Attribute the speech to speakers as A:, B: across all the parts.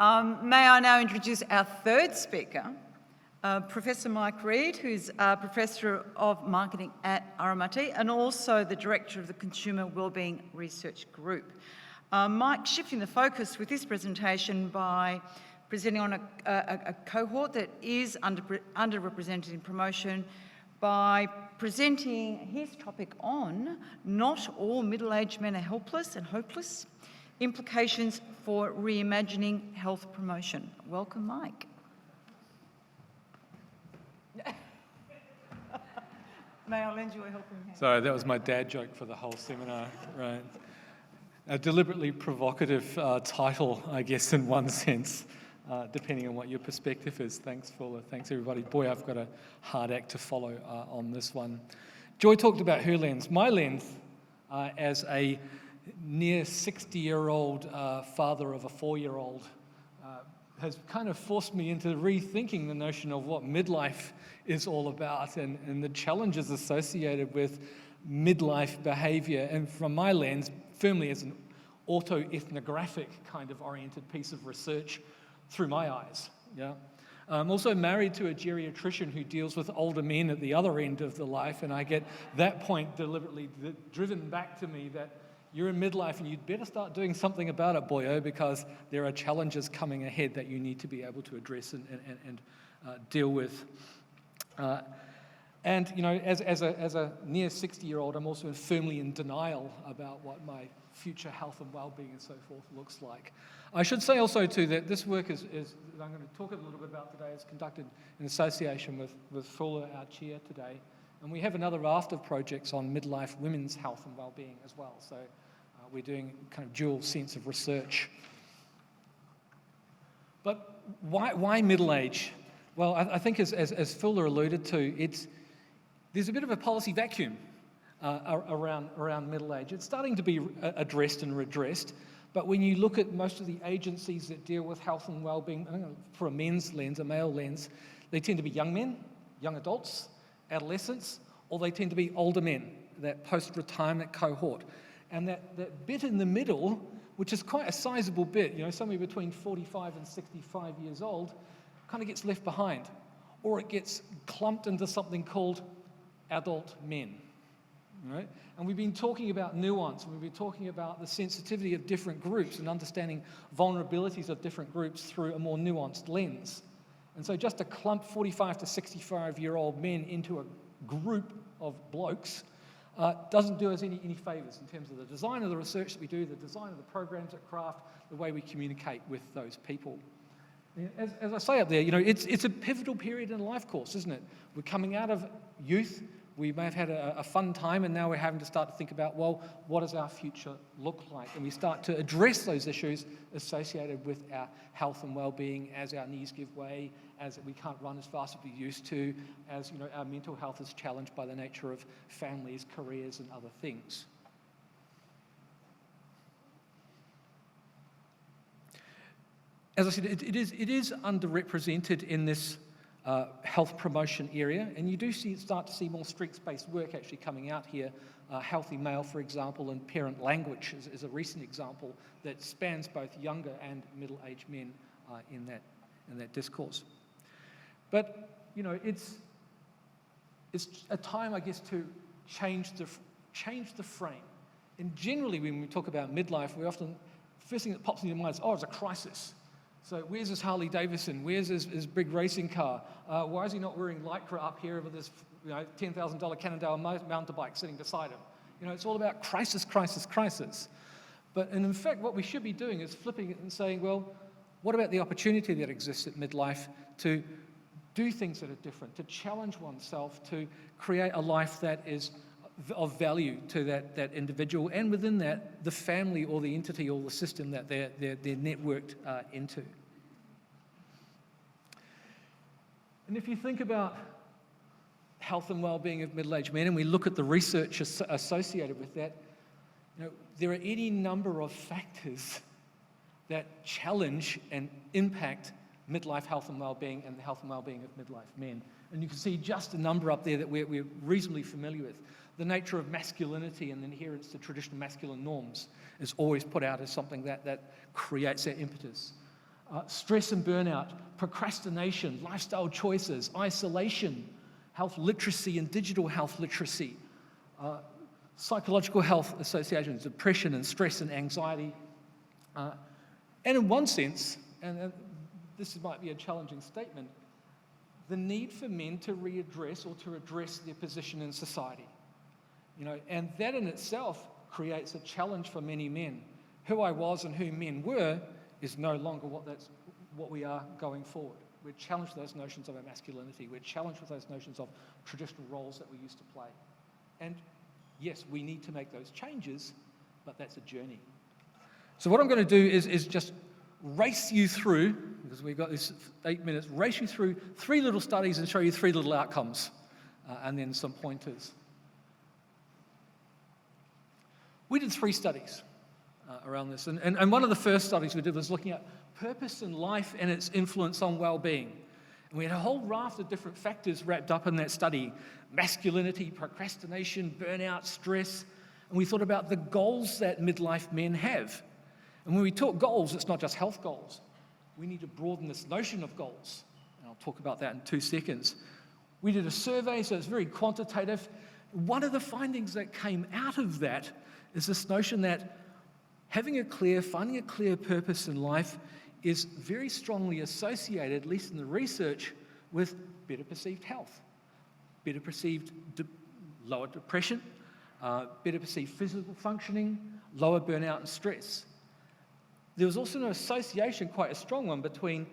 A: May I now introduce our third speaker, Professor Mike Reid, who's Professor of Marketing at RMIT and also the Director of the Consumer Wellbeing Research Group. Mike shifting the focus with this presentation by presenting on a cohort that is underrepresented in promotion by presenting his topic on Not All Middle-Aged Men Are Helpless and Hopeless, Implications for Reimagining Health Promotion. Welcome, Mike. May I lend you a helping hand?
B: Sorry, that was my dad joke for the whole seminar, right? A deliberately provocative title, I guess, in one sense, depending on what your perspective is. Thanks, Fuller. Thanks, everybody. Boy, I've got a hard act to follow on this one. Joy talked about her lens. My lens, as a near 60-year-old father of a 4-year-old, has kind of forced me into rethinking the notion of what midlife is all about and the challenges associated with midlife behaviour. And from my lens, firmly as an auto-ethnographic kind of oriented piece of research through my eyes. Yeah. I'm also married to a geriatrician who deals with older men at the other end of the life, and I get that point deliberately driven back to me that you're in midlife and you'd better start doing something about it, boyo, because there are challenges coming ahead that you need to be able to address and deal with. And you know, as a near 60-year-old, I'm also firmly in denial about what my future health and well-being and so forth looks like. I should say also too that this work is I'm going to talk a little bit about today, is conducted in association with Fuller, our chair today, and we have another raft of projects on midlife women's health and well-being as well. So we're doing kind of dual sense of research. But why middle age? Well, I think as Fuller alluded to, there's a bit of a policy vacuum around middle age. It's starting to be addressed and redressed, but when you look at most of the agencies that deal with health and well-being, for a men's lens, a male lens, they tend to be young men, young adults, adolescents, or they tend to be older men, that post-retirement cohort. And that bit in the middle, which is quite a sizable bit, you know, somewhere between 45 and 65 years old, kind of gets left behind, or it gets clumped into something called adult men, right? And we've been talking about nuance, and we've been talking about the sensitivity of different groups and understanding vulnerabilities of different groups through a more nuanced lens. And so just to clump 45 to 65-year-old men into a group of blokes doesn't do us any favours in terms of the design of the research that we do, the design of the programs that craft, the way we communicate with those people. As I say up there, you know, it's a pivotal period in a life course, isn't it? We're coming out of youth. We may have had a fun time, and now we're having to start to think about, well, what does our future look like? And we start to address those issues associated with our health and well-being as our knees give way, as we can't run as fast as we used to, as you know, our mental health is challenged by the nature of families, careers, and other things. As I said, it is underrepresented in this health promotion area, and you do start to see more strengths-based work actually coming out here. Healthy Male, for example, and parent language is a recent example that spans both younger and middle-aged men in that discourse. But you know, it's a time, I guess, to change the frame. And generally, when we talk about midlife, we often first thing that pops into your mind is, oh, it's a crisis. So where's his Harley Davidson? Where's his big racing car? Why is he not wearing Lycra up here with this, you know, $10,000 Cannondale mountain bike sitting beside him? You know, it's all about crisis, crisis, crisis. But in fact, what we should be doing is flipping it and saying, well, what about the opportunity that exists at midlife to do things that are different, to challenge oneself, to create a life that is of value to that individual, and within that, the family or the entity or the system that they're networked into. And if you think about health and well-being of middle-aged men, and we look at the research associated with that, you know, there are any number of factors that challenge and impact midlife health and well-being and the health and well-being of midlife men. And you can see just a number up there that we're reasonably familiar with. The nature of masculinity and the adherence to traditional masculine norms is always put out as something that creates that impetus. stress and burnout, procrastination, lifestyle choices, isolation, health literacy and digital health literacy, psychological health associations, depression and stress and anxiety. And in one sense, and this might be a challenging statement, the need for men to readdress or to address their position in society. And that in itself creates a challenge for many men. Who I was and who men were is no longer what we are going forward. We're challenged with those notions of our masculinity. We're challenged with those notions of traditional roles that we used to play. And yes, we need to make those changes, but that's a journey. So what I'm going to do is just race you through, because we've got this 8 minutes, race you through 3 little studies and show you 3 little outcomes, and then some pointers. We did 3 studies around this, and one of the first studies we did was looking at purpose in life and its influence on well-being. And we had a whole raft of different factors wrapped up in that study: masculinity, procrastination, burnout, stress. And we thought about the goals that midlife men have. And when we talk goals, it's not just health goals. We need to broaden this notion of goals. And I'll talk about that in 2 seconds. We did a survey, so it's very quantitative. One of the findings that came out of that is this notion that finding a clear purpose in life is very strongly associated, at least in the research, with better perceived health, better perceived lower depression, better perceived physical functioning, lower burnout and stress. There was also an association, quite a strong one, between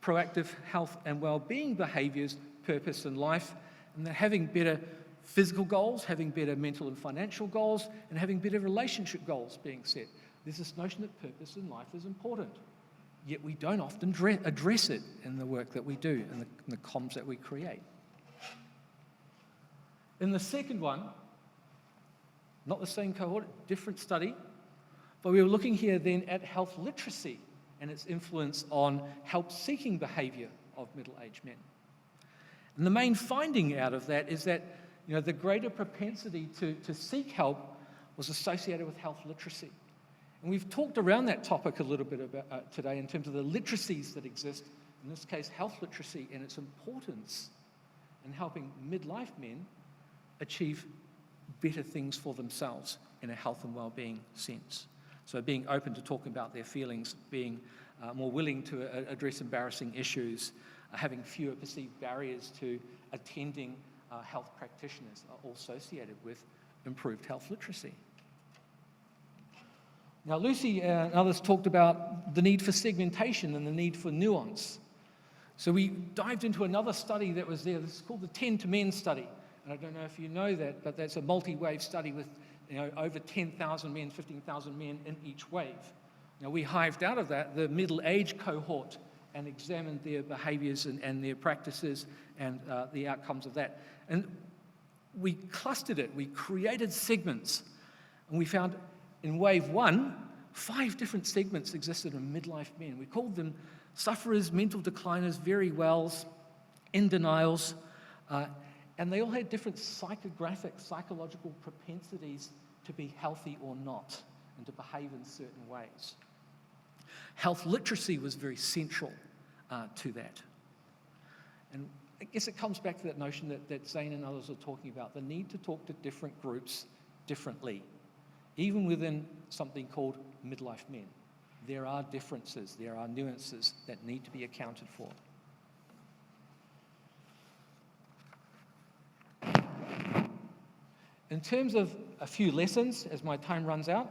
B: proactive health and well-being behaviours, purpose in life, and that having better physical goals, having better mental and financial goals, and having better relationship goals being set. There's this notion that purpose in life is important, yet we don't often address it in the work that we do, in the comms that we create. In the second one, not the same cohort, different study, but we were looking here then at health literacy and its influence on help-seeking behaviour of middle-aged men. And the main finding out of that is that the greater propensity to seek help was associated with health literacy. And we've talked around that topic a little bit about today in terms of the literacies that exist, in this case health literacy, and its importance in helping midlife men achieve better things for themselves in a health and well-being sense. So being open to talking about their feelings, being more willing to address embarrassing issues, having fewer perceived barriers to attending health practitioners are all associated with improved health literacy. Now, Lucy and others talked about the need for segmentation and the need for nuance. So we dived into another study that was there. This is called the 10 to Men study. And I don't know if you know that, but that's a multi-wave study with over 10,000 men, 15,000 men in each wave. Now, we hived out of that the middle-age cohort and examined their behaviours and their practices and the outcomes of that. And we clustered it. We created segments. And we found in wave 1, 5 different segments existed in midlife men. We called them sufferers, mental decliners, very wells, in denials, and they all had different psychological propensities to be healthy or not, and to behave in certain ways. Health literacy was very central to that. And I guess it comes back to that notion that Zane and others are talking about, the need to talk to different groups differently. Even within something called midlife men, there are differences, there are nuances that need to be accounted for. In terms of a few lessons, as my time runs out,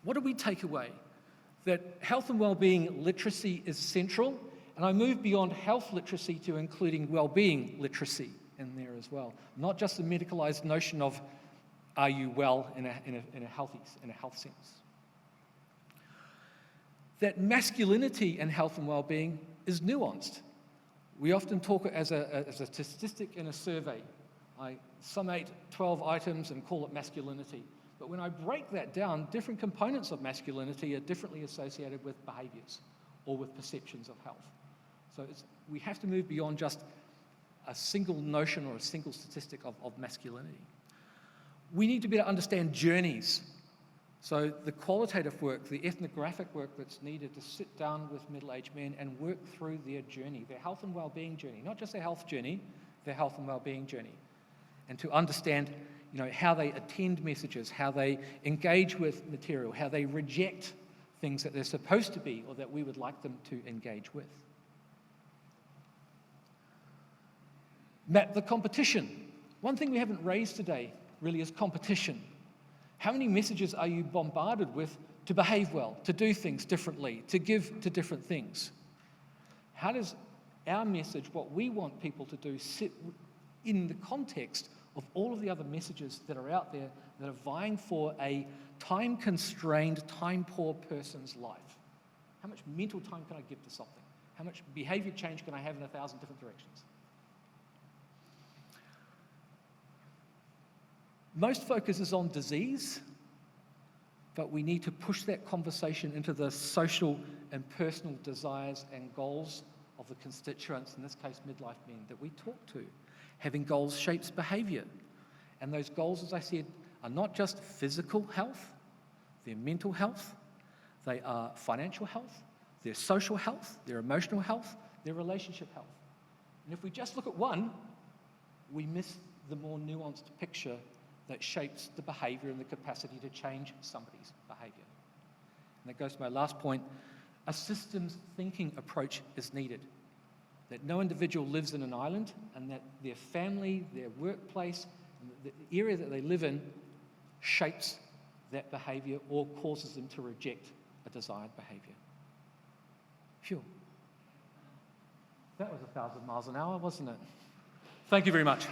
B: what do we take away? That health and well-being literacy is central, and I move beyond health literacy to including well-being literacy in there as well. Not just the medicalized notion of are you well in a health sense. That masculinity and health and well-being is nuanced. We often talk as a statistic in a survey. I summate 12 items and call it masculinity. But when I break that down, different components of masculinity are differently associated with behaviours or with perceptions of health. So we have to move beyond just a single notion or a single statistic of masculinity. We need to be able to understand journeys So the qualitative work, the ethnographic work that's needed to sit down with middle-aged men and work through their journey, their health and well-being journey, not just their health journey, their health and well-being journey, and to understand, how they attend messages, how they engage with material, how they reject things that they're supposed to be or that we would like them to engage with. Map the competition. One thing we haven't raised today really is competition. How many messages are you bombarded with to behave well, to do things differently, to give to different things? How does our message, what we want people to do, sit in the context of all of the other messages that are out there that are vying for a time-constrained, time-poor person's life? How much mental time can I give to something? How much behavior change can I have in 1,000 different directions? Most focus is on disease, but we need to push that conversation into the social and personal desires and goals of the constituents, in this case midlife men, that we talk to. Having goals shapes behaviour. And those goals, as I said, are not just physical health, they're mental health, they are financial health, they're social health, they're emotional health, they're relationship health. And if we just look at one, we miss the more nuanced picture that shapes the behaviour and the capacity to change somebody's behaviour. And that goes to my last point. A systems thinking approach is needed. That no individual lives in an island, and that their family, their workplace, and the area that they live in shapes that behaviour or causes them to reject a desired behaviour. Phew. That was 1,000 miles an hour, wasn't it? Thank you very much.